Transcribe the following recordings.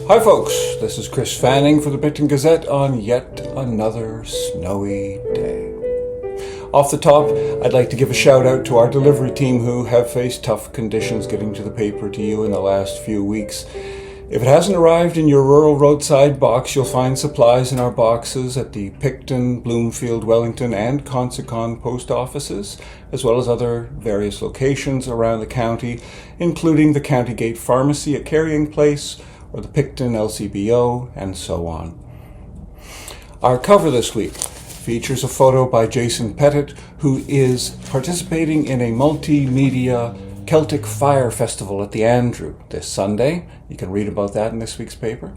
Hi folks, this is Chris Fanning for the Picton Gazette on yet another snowy day. Off the top, I'd like to give a shout out to our delivery team who have faced tough conditions getting to the paper to you in the last few weeks. If it hasn't arrived in your rural roadside box, you'll find supplies in our boxes at the Picton, Bloomfield, Wellington and Consicon post offices, as well as other various locations around the county, including the County Gate Pharmacy at Carrying Place, or the Picton LCBO, and so on. Our cover this week features a photo by Jason Pettit, who is participating in a multimedia Celtic Fire Festival at the Andrew this Sunday. You can read about that in this week's paper.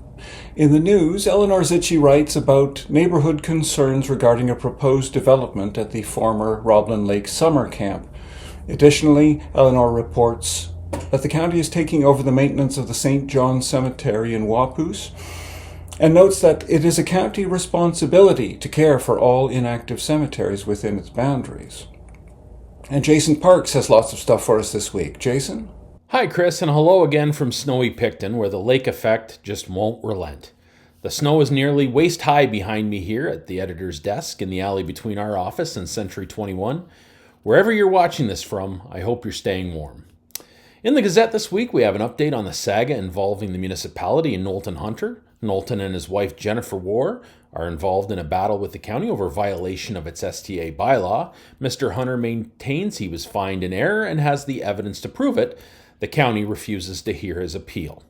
In the news, Eleanor Zitschi writes about neighborhood concerns regarding a proposed development at the former Roblin Lake Summer Camp. Additionally, Eleanor reports that the county is taking over the maintenance of the St. John Cemetery in Wapoos, and notes that it is a county responsibility to care for all inactive cemeteries within its boundaries. And Jason Parks has lots of stuff for us this week. Jason? Hi, Chris, and hello again from snowy Picton, where the lake effect just won't relent. The snow is nearly waist-high behind me here at the editor's desk in the alley between our office and Century 21. Wherever you're watching this from, I hope you're staying warm. In the Gazette this week, we have an update on the saga involving the municipality and Knowlton Hunter. Knowlton and his wife Jennifer Warr are involved in a battle with the county over violation of its STA bylaw. Mr. Hunter maintains he was fined in error and has the evidence to prove it. The county refuses to hear his appeal.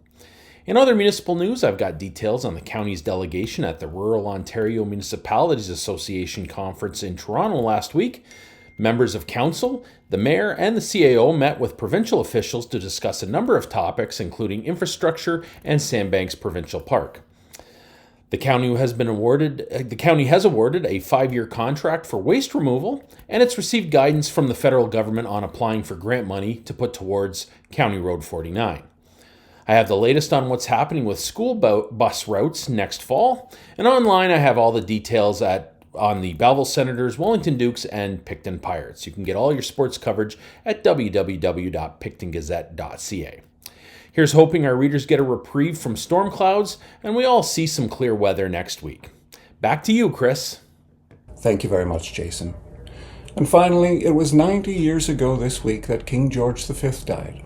In other municipal news, I've got details on the county's delegation at the Rural Ontario Municipalities Association conference in Toronto last week. Members of council, the mayor, and the CAO met with provincial officials to discuss a number of topics, including infrastructure and Sandbanks Provincial Park. The county has awarded a 5-year contract for waste removal, and it's received guidance from the federal government on applying for grant money to put towards County Road 49. I have the latest on what's happening with school bus routes next fall, and online I have all the details on the Belleville Senators, Wellington Dukes, and Picton Pirates. You can get all your sports coverage at www.pictongazette.ca. Here's hoping our readers get a reprieve from storm clouds and we all see some clear weather next week. Back to you, Chris. Thank you very much, Jason. And finally, it was 90 years ago this week that King George V died.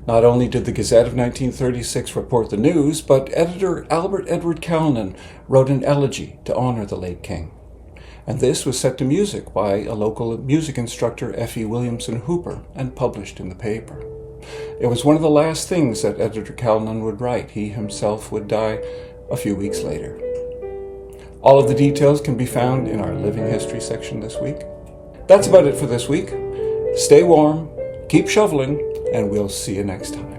Not only did the Gazette of 1936 report the news, but editor Albert Edward Calnan wrote an elegy to honor the late king. And this was set to music by a local music instructor, Effie Williamson Hooper, and published in the paper. It was one of the last things that editor Calnan would write. He himself would die a few weeks later. All of the details can be found in our Living History section this week. That's about it for this week. Stay warm, keep shoveling, and we'll see you next time.